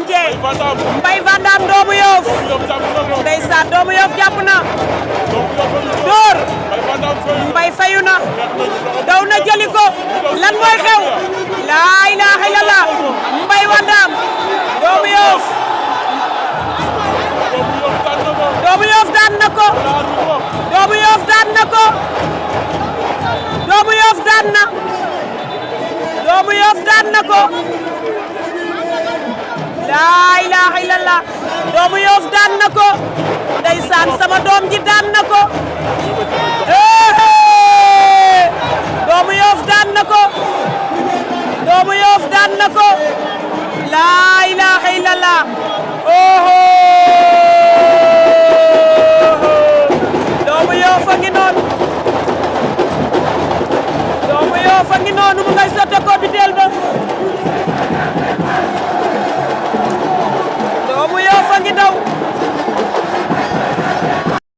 Gandié Mbaye Vandam doomu Yoff ndeysaan doomu Yoff jàpp na door Mbaye fayu na daw na jëli ko lan mooy xew laa ilaaha illallah Mbaye Vandam doomu Yoff doomu Yoff daan na ko doomu Yoff daan na ko doomu Yoff daan na doomu Yoff daan na ko laa ilaaha illallah doomu Yoff daan na ko ndeysaan sama doom ji daan na ko doomu Yoff daan na ko doomu Yoff daan na ko laa ilaaha illallah doomu Yoff a ngi noonu doomu Yoff a ngi noonu mu ngay sotte ko